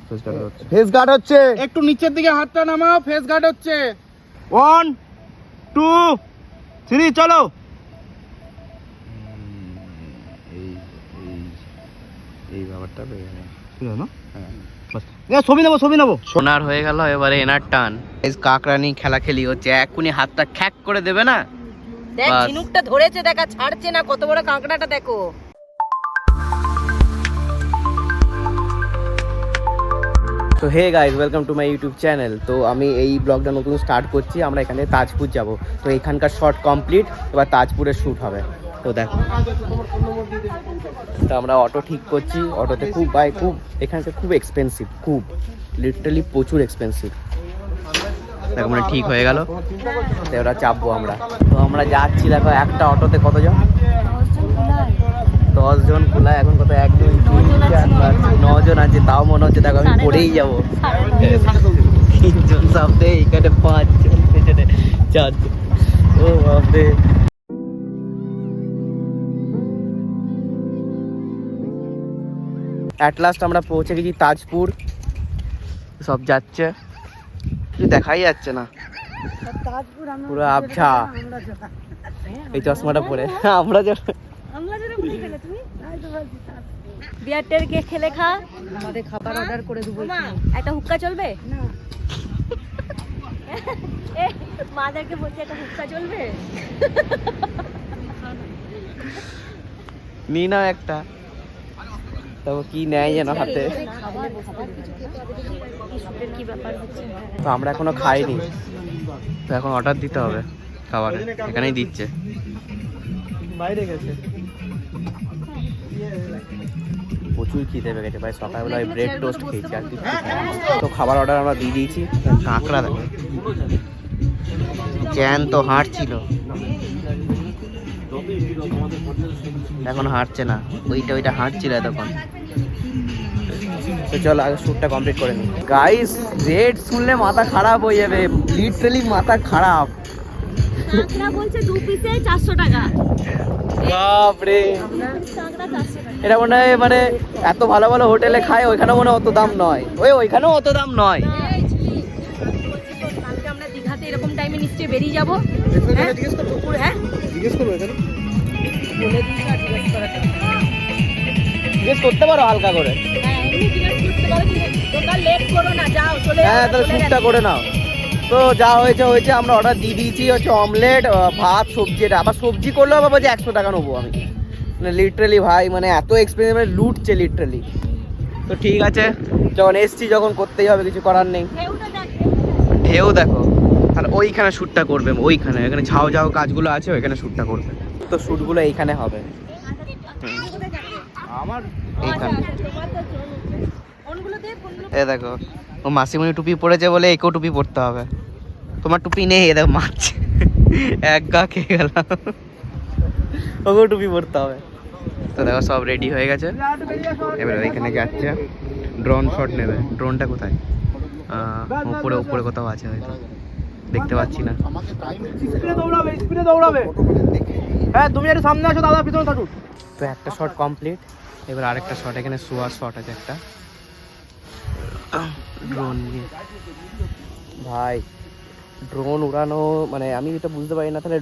Face guard হচ্ছে। একটু নিচের দিকে হাতটা নামাও, ফেস গার্ড হচ্ছে। 1 2 3 চলো। এই ব্যাপারটা ছবি নেবো। সোনার হয়ে গেল, এবারে এনার টান। কাকরানি খেলা খেলি হচ্ছে, এক্ষুনি হাতটা খ্যাক করে দেবে না। দেখ ঝিনুকটা ধরেছে, দেখা ছাড়ছে না, কত বড় কাঁকড়াটা দেখো। তো hey guys, welcome to my YouTube channel. তো আমি এই ব্লগটা নতুন স্টার্ট করছি। আমরা এখানে তাজপুর যাব, তো এখানকার শর্ট কমপ্লিট, এবার তাজপুরের শ্যুট হবে। তো দেখো, তো আমরা অটো ঠিক করছি। অটোতে খুব এখানকার খুব এক্সপেন্সিভ, খুব লিটারালি প্রচুর এক্সপেন্সিভ। দেখো মানে ঠিক হয়ে গেল, তো ওরা চাপবো আমরা। তো আমরা যাচ্ছি, দেখো একটা অটোতে কতজন, 10 জন কুলায়। এখন কত 1 2 3 4 5 6 জন আছে, তাও মনে হচ্ছে দেখো আমি পড়েই যাবো। 3 জন সামনে, এখানে 5 জন, পেছনে 4 জন। ও বাপরে। অ্যাট লাস্ট আমরা পৌঁছে গেছি তাজপুর। সব যাচ্ছে, দেখাই যাচ্ছে না, পুরো আবছা। এই চশমাটা পরে আমরা বিয়ারটের কে খেলে খা, আমাদের খাবার অর্ডার করে দেবো। একটা হুক্কা চলবে না? মাদেরকে বলছে একটা হুক্কা চলবে। নি না একটা, তবে কি নেয় যেন হাতে। তো আমরা এখনো খাইনি, তো এখন অর্ডার দিতে হবে খাবারের। এখানেই দিচ্ছে, বাইরে গেছে। প্রচুর খিদে পেয়ে গেছে ভাই, সকালবেলা ব্রেড টোস্ট খেয়েছি আর কিছু। তো খাবার অর্ডার আমরা দিয়ে দিয়েছি। কাঁকড়া দেখো, চ্যান তো হাঁটছিল, এখন হাঁটছে না। ওইটা হাঁটছিল এতক্ষণ। তো চলো আগে শ্যুটটা কমপ্লিট করে নিই। গাইস, রেট শুনলে মাথা খারাপ হয়ে যাবে, লিটারালি মাথা খারাপ। কাঁকড়া বলছে 2 পিসে 400 টাকা। বাপরে, কাঁকড়া 400 টাকা। এটা মনে হয় মানে এত ভালো ভালো হোটেলে খায়, ওইখানে মনে হয় অত দাম নয়। ওইখানেও অত দাম নয়। কালকে আমরা দীঘাতে এরকম টাইমে নিশ্চয়ই বেরিয়ে যাবো। জিজ্ঞেস করতে পারো হালকা করে। হ্যাঁ, তাহলে শ্যুটটা করে নাও। তো যা হয়েছে, আমরা অর্ডার দিয়ে দিয়েছি হচ্ছে অমলেট, ভাত, সবজি। এটা আবার সবজি করলেও বাবা যে 100 টাকা নেবো আমি, মানে লিটারালি ভাই, মানে এত এক্সপেন্সিভ, মানে লুটছে লিটারালি। তো ঠিক আছে, যখন এসছি যখন করতেই হবে, কিছু করার নেই। ঢেউ দেখো, আর ওইখানে শ্যুটটা করবে, ওইখানে এখানে ঝাউ গাছগুলো আছে, ওইখানে শ্যুটটা করবে। তো শ্যুটগুলো এইখানে হবে, আমার এইখানে। এ দেখো, ও মাসিমণি টুপি পরেছে বলে একেও টুপি পরতে হবে। তোমার টুপি নেই, এ দেখো মারছে, এক গা খেয়ে গেলাম। ওকেও টুপি পরতে হবে। তো দেখো সব রেডি হয়ে গেছে, এবার ওইখানে যাচ্ছে। ড্রোন শট নেবে। ড্রোনটা কোথায়? উপরে কোথাও আছে, হয়তো দেখতে পাচ্ছি না। স্পিডে দৌড়াবে। হ্যাঁ, তুমি একটু সামনে আসো, দাদা পিছনে থাকুক। তো একটা শট কমপ্লিট, এবার আরেকটা শট। এখানে শোয়ার শট আছে একটা, ড্রোন নিয়ে। ভাই, ড্রোন উড়ানো মানে আমি এটা বুঝতে পারি না। তাহলে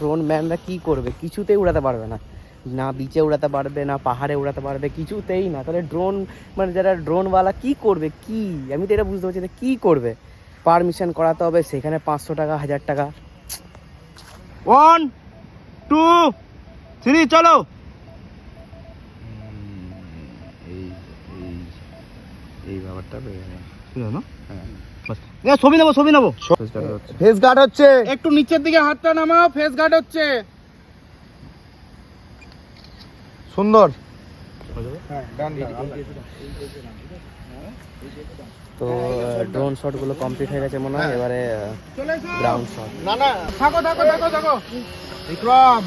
ড্রোন ম্যানরা কি করবে? কিছুতেই উড়াতে পারবে না, না বিচে উড়াতে পারবে, না পাহাড়ে উড়াতে পারবে, কিছুতেই না। তাহলে ড্রোন মানে যারা ড্রোনওয়ালা কি করবে? কি, আমি তো এটা বুঝতে পারছি না কি করবে। পারমিশন করাতে হবে, সেখানে 500 টাকা, 1000 টাকা। 1 2 3 চলো। এই ব্যাপারটা ছবি নেবো। ফেস গার্ড হচ্ছে। একটু নিচের দিকে হাতটা নামাও, ফেস গার্ড হচ্ছে। সুন্দর। তো ড্রোন শটগুলো কমপ্লিট হয়ে গেছে মনে হয়। এবারে গ্রাউন্ড শট। না থাকো বিক্রম।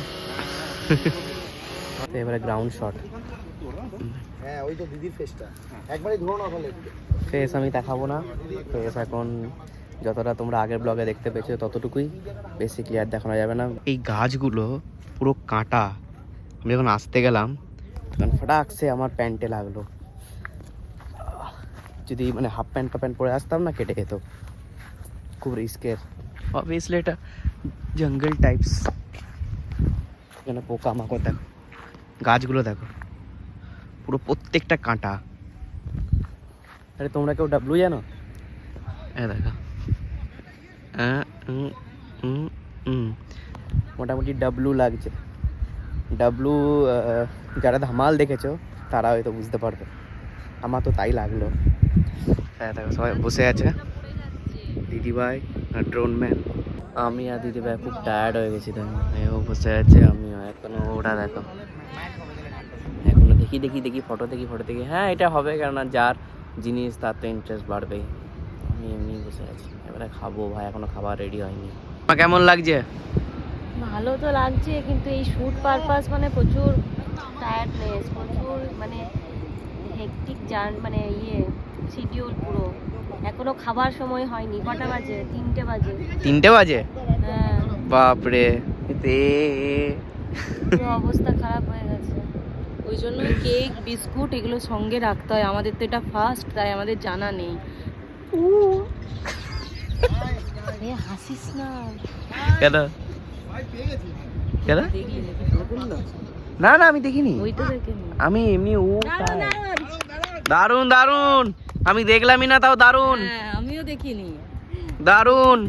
এবারে গ্রাউন্ড শট। হ্যাঁ, ওই তো দিদির ফেসটা একবারই ধরো না বলে। ফেস আমি দেখাবো না, ফেস এখন যতটা তোমরা আগের ব্লগে দেখতে পেয়েছো ততটুকুই, বেশি ক্লিয়ার দেখানো যাবে না। এই গাছগুলো পুরো কাঁটা। আমি যখন আসতে গেলাম তখন ফটাকসে আমার প্যান্টে লাগলো। যদি মানে হাফ প্যান্ট পরে আসতাম না কেটে যেত, খুব রিস্কের। অবভিয়াসলি এটা জঙ্গল টাইপস। এখানে পোকা মাকড় দেখো, গাছগুলো দেখো পুরো প্রত্যেকটা কাঁটা। আরে তোমরা কেউ ডাবলু জানো? দেখো মোটামুটি ডাবলু লাগছে। ডাবলু যারা ধামাল দেখেছো তারা হয়তো বুঝতে পারবে, আমার তো তাই লাগলো। হ্যাঁ দেখো সবাই বসে আছে, দিদিভাই আর ড্রোন ম্যান। আমি আর দিদিভাই খুব টায়ার্ড হয়ে গেছি, দেখো এও বসে আছে, আমিও। এখনো ওরা দেখো, এখনো দেখি ফটো দেখি। হ্যাঁ এটা হবে, কেননা যার জিনিস তার তো ইন্টারেস্ট বাড়বেই। আমি এমনি বসে আছি, এবারে খাবো ভাই, এখনো খাবার রেডি হয়নি। কেমন লাগছে? ভালো তো লাগছে, কিন্তু এই শুট পারপাস মানে প্রচুর টায়ার্ডনেস, প্রচুর মানে হেকটিক মানে শিডিউল পুরো। এখনো খাবার সময় হয়নি। কটা বাজে? 3টে বাজে। 3টে বাজে? হ্যাঁ। বাপরে, পুরো অবস্থা খারাপ হয়ে গেছে। ওই জন্য কেক বিস্কুট এগুলো সঙ্গে রাখতে হয়। আমাদের তো এটা ফার্স্ট, তাই আমাদের জানা নেই। হাসিস না কেন? না আমি দেখিনি, আমি এমনি। দারুন দারুন, আমি দেখলামই না, তাও দারুন। আমিও দেখিনি। দারুন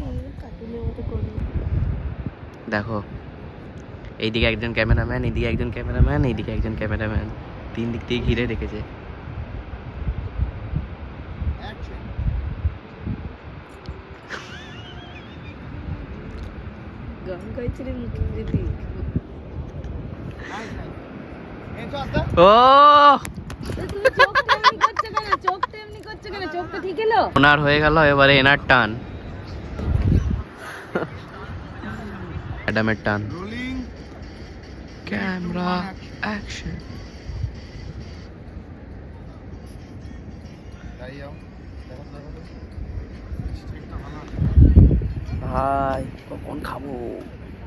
দেখো, এইদিকে একজন ক্যামেরাম্যান, এইদিকে একজন ক্যামেরাম্যান, এইদিকে একজন ক্যামেরাম্যান, 3 দিক থেকে ঘিরে রেখেছে। ও ওনার হয়ে গেল, এবারে এনার টান, ম্যাডামের টান। Camera action. ভাই কখন খাবো?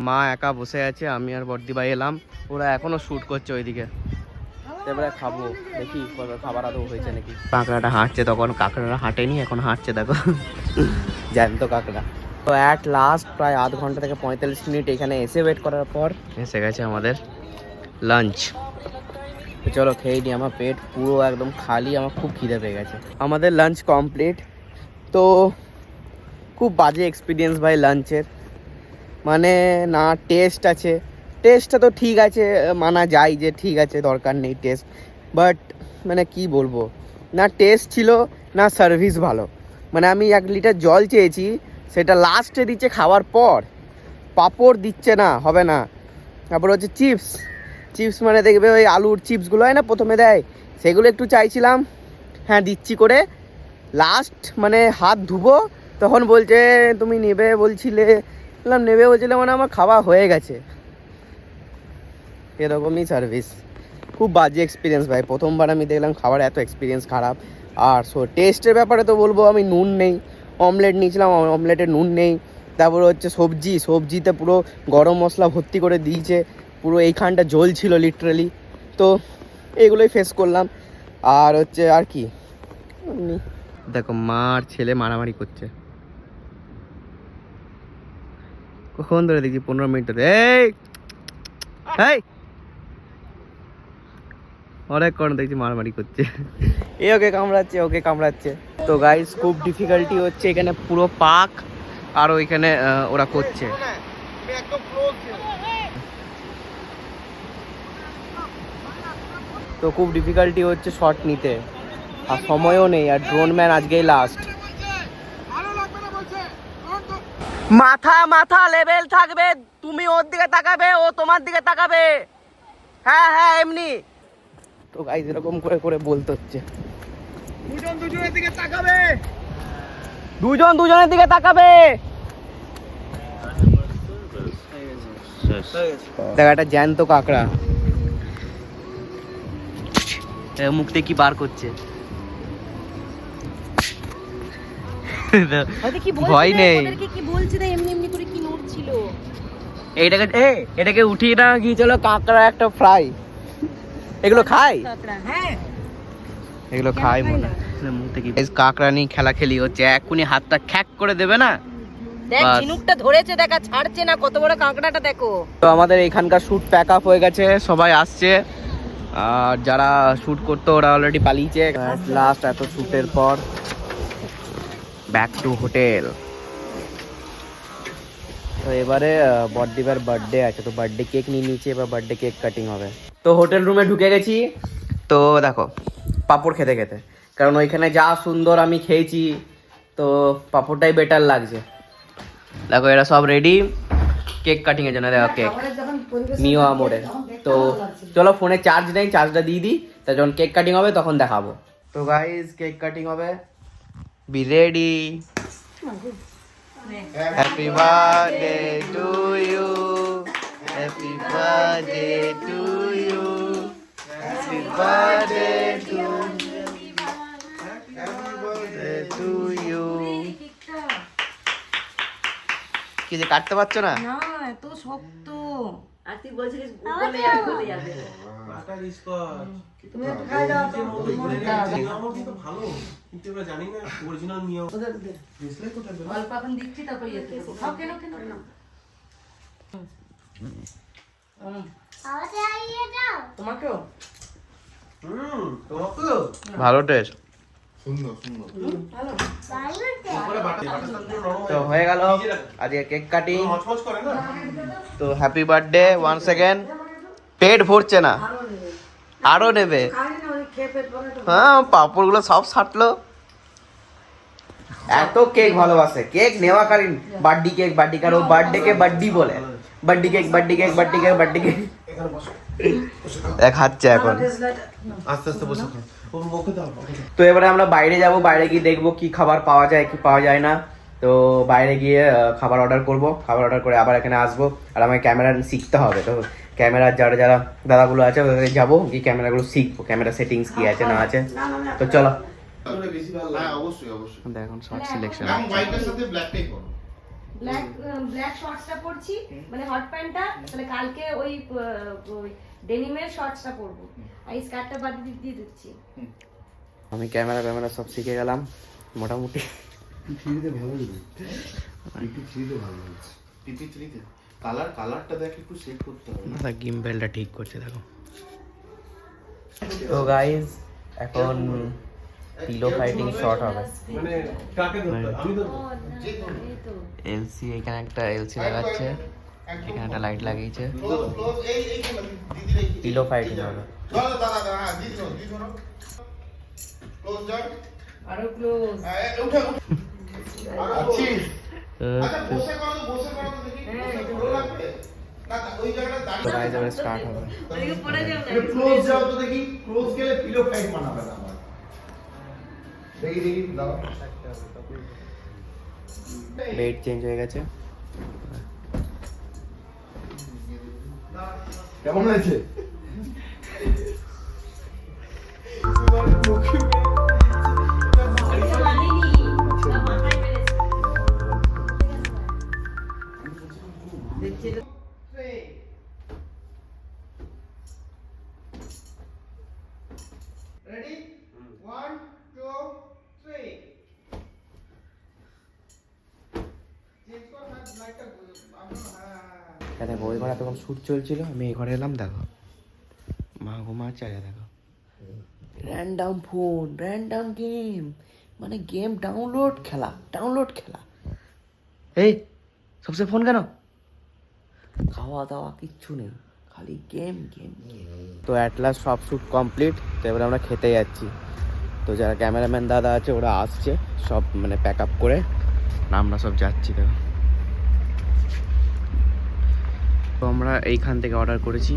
মা একা বসে আছে, আমি আর বর্দি ভাই এলাম, ওরা এখনো শুট করছে ওইদিকে। এবারে খাবো, দেখি খাবার আদৌ হয়েছে নাকি। কাঁকড়াটা হাঁটছে, তখন কাঁকড়াটা হাঁটেনি, এখন হাঁটছে দেখো, জ্যান্ত কাঁকড়া। তো অ্যাট লাস্ট প্রায় আধ ঘন্টা থেকে 45 মিনিট এখানে এসে ওয়েট করার পর এসে গেছে আমাদের লাঞ্চ। তো চলো খেয়ে নিই, আমার পেট পুরো একদম খালি, আমার খুব খিদে পেয়ে গেছে। আমাদের লাঞ্চ কমপ্লিট। তো খুব বাজে এক্সপিরিয়েন্স ভাই লাঞ্চের, মানে না টেস্ট আছে। টেস্টটা তো ঠিক আছে, মানা যায় যে ঠিক আছে, দরকার নেই টেস্ট, বাট মানে কি বলবো, না টেস্ট ছিল না সার্ভিস ভালো। মানে আমি 1 লিটার জল চেয়েছি, সেটা লাস্টে দিচ্ছে খাওয়ার পর, পাঁপড় দিচ্ছে না, হবে না। তারপর হচ্ছে চিপস মানে দেখবে ওই আলুর চিপসগুলো হয় না প্রথমে দেয়, সেগুলো একটু চাইছিলাম, হ্যাঁ দিচ্ছি করে, লাস্ট মানে হাত ধুবো তখন বলছে তুমি নেবে বলছিলে, বললাম নেবে বলছিলে, মানে আমার খাওয়া হয়ে গেছে। এরকমই সার্ভিস, খুব বাজে এক্সপিরিয়েন্স ভাই। প্রথমবার আমি দেখলাম খাবার এত এক্সপিরিয়েন্স খারাপ। আর টেস্টের ব্যাপারে তো বলবো, আমি নুন নেই, অমলেট নিয়েছিলাম, অমলেটে নুন নেই। তারপরে হচ্ছে সবজিতে পুরো গরম মশলা ভর্তি করে দিয়েছে, পুরো এইখানটা ঝোল ছিল লিটারালি। তো এগুলোই ফেস করলাম। আর হচ্ছে আর কি, দেখো মা আর ছেলে মারামারি করছে, কখন ধরে দেখছি 15 মিনিট ধরে। এই অনেকক্ষণ দেখছি মারামারি করছে, ওকে কামড়াচ্ছে। তো গাইস খুব ডিফিকাল্টি হচ্ছে এখানে, পুরো পাক আর ওইখানে ওরা করছে। তো খুব ডিফিকাল্টি হচ্ছে শট নিতে, আর সময়ও নেই, আর ড্রোন ম্যান আজকেই লাস্ট। মাথা লেভেল থাকবে, তুমি ওর দিকে তাকাবে, ও তোমার দিকে তাকাবে, হ্যাঁ এমনি। তো গাইস এরকম করে বলতে হচ্ছে, দুজন দুজনের দিকে তাকাবে। দেখ একটা জ্যান্ত কাঁকড়া মুখ থেকে কি বার করছে, ভয় নেই। এটাকে উঠিয়ে না গিয়েছিল কাঁকড়া একটা ফ্রাই, এগুলো খায়। এগুলো খাই মনে মুখে কি কাকরানি খেলা খেলি হচ্ছে, এক্ষুনি হাতটা খ্যাক করে দেবে না। দেখ বাস। ঝিনুকটা ধরেছে, দেখা ছাড়ছে না, কত বড় কাঁকড়াটা দেখো। তো আমাদের এখানকার শ্যুট প্যাক আপ হয়ে গেছে, সবাই আসছে, আর যারা শ্যুট করতো ওরা অলরেডি পালিয়েছে। লাস্ট এত শ্যুটের পর ব্যাক টু হোটেল। তো এবারে বড়দিবার বার্থডে আছে, তো বার্থডে কেক নিয়ে নিয়েছি, এবার বার্থডে কেক কাটিং হবে। তো হোটেল রুমে ঢুকে গেছি, তো দেখো পাঁপড় খেতে খেতে, কারণ ওইখানে যা সুন্দর আমি খেয়েছি, তো পাঁপড়টাই বেটার লাগছে। দেখো এরা সব রেডি কেক কাটিং এর জন্য। দেখো কেক নিও আমোরের। তো চলো ফোনে চার্জ নেই, চার্জটা দিয়ে দিই, তা যখন কেক কাটিং হবে তখন দেখাবো। তো গাইস কেক কাটিং হবে, be ready. Happy birthday to you, happy birthday to you, happy birthday to you. কি যে কাটতে পারছো না? না এত শক্ত। আর তুই বলছিলিস গলে যাবে, গলে যাবে। তুমি একটু খাই দাও তো। আমার কিন্তু ভালো, কিন্তু আমরা জানি না অরিজিনাল নিয়ম। অল্প এখন দিচ্ছি, তারপর ইয়ে দেবো। খাও, কেন কেন কেন তোমাকেও তোমাকেও ভালো টেস্ট। তো হয়ে গেল আজকে কেক কাটিং। হচমচ করে না। তো হ্যাপি বার্থডে ওয়ান সেকেন্ড। পেট ভরছে না, আরো নেবে। হ্যাঁ পাঁপড়গুলো সব ছাটলো। এত কেক ভালোবাসে, কেক নেওয়াকালীন বার্থডে কেক, বার্থডে কারো বার্থডে কে বার্থডে বলে, birthday cake birthday cake birthday cake birthday cake খাচ্ছে এখন। আস্তে আস্তে বসে খাও। ও মুখে দাও। তো এবারে আমরা বাইরে যাব, বাইরে গিয়ে দেখবো কি খাবার পাওয়া যায় কি পাওয়া যায় না। তো বাইরে গিয়ে খাবার অর্ডার করব, খাবার অর্ডার করে আবার এখানে আসবো। আর আমাকে ক্যামেরা শিখতে হবে, তো ক্যামেরার যারা যারা দাদাগুলো আছে ওদের যাবো, গিয়ে ক্যামেরাগুলো শিখবো, ক্যামেরা সেটিংস কি আছে না আছে। তো চলো বেশি ভালো লাগে। অবশ্যই অবশ্যই। এখন শর্ট সিলেকশন। হোয়াইটের সাথে ব্ল্যাকটাই করো। ব্ল্যাক শর্টসটা পরছি, মানে হট প্যান্টটা, তাহলে কালকে ওই ডেনিমের শর্টসটা পরবো, আর এই স্কার্টটা বাদ দিয়ে দিচ্ছি। আমি ক্যামেরা সব শিখে গেলাম মোটামুটি। টিভিতে ভালো লাগে, টিভিতে ভালো লাগছে। টিভিতে কালারটা দেখ একটু সেট করতে হবে। না গিম্বেলটা ঠিক করছে দেখো। তো গাইস এখন পিলো ফাইটিং শট হবে। মানে কাকে ধরতে? আমি তো এলসি এখানে একটা এলসি লাগাচ্ছে, এখানে একটা লাইট লাগিয়েছে, পিলো ফাইটিং হবে। আরো ক্লোজ। তো গাইস এবারে স্টার্ট হবে। ক্লোজ যাও তো দেখি, ক্লোজ গেলে পিলো ফাইট বানাবে না আমার। দেখি দাও। বেড চেঞ্জ হয়ে গেছে। কেমন হয়েছে? রেডি 1 2 3 চেঞ্জ কর না লাইটটা। দেখো ওই ঘরে তখন শ্যুট চলছিল, আমি এই ঘরে এলাম, দেখো মা ঘুমাচ্ছে, আরে দেখো র্যান্ডম ফোন র্যান্ডম গেম, মানে গেম ডাউনলোড খেলা। এই সবসে ফোন কেন? খাওয়া দাওয়া কিচ্ছু নেই, খালি গেম। তো অ্যাট লাস্ট সব শ্যুট কমপ্লিট, তো এবার আমরা খেতে যাচ্ছি। তো যারা ক্যামেরাম্যান দাদা আছে ওরা আসছে সব, মানে প্যাক আপ করে আমরা সব যাচ্ছি। দেখো তো আমরা এইখান থেকে অর্ডার করেছি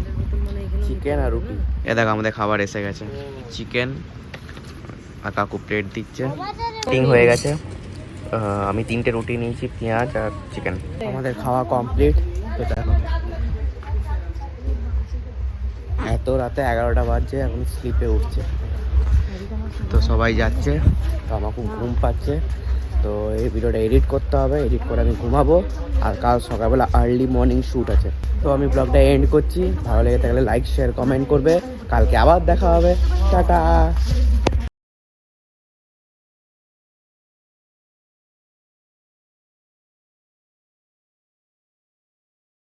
চিকেন আর রুটি। এ দেখো আমাদের খাবার এসে গেছে, চিকেন আর কাকু প্লেট দিচ্ছে। টিং হয়ে গেছে, আমি 3টে রুটি নিয়েছি, পেঁয়াজ আর চিকেন। আমাদের খাওয়া কমপ্লিট। তো দেখো এত রাতে 11টা বাজছে, এখন স্লিপে উঠছে। তো সবাই যাচ্ছে, তো আমার খুব ঘুম পাচ্ছে। তো এই ভিডিওটা এডিট করতে হবে, এডিট করে আমি ঘুমাবো, আর কাল সকালবেলা আর্লি মর্নিং শ্যুট আছে। তো আমি ব্লগটা এন্ড করছি, ভালো লেগে থাকলে লাইক শেয়ার কমেন্ট করবে। কালকে আবার দেখা হবে, টাটা।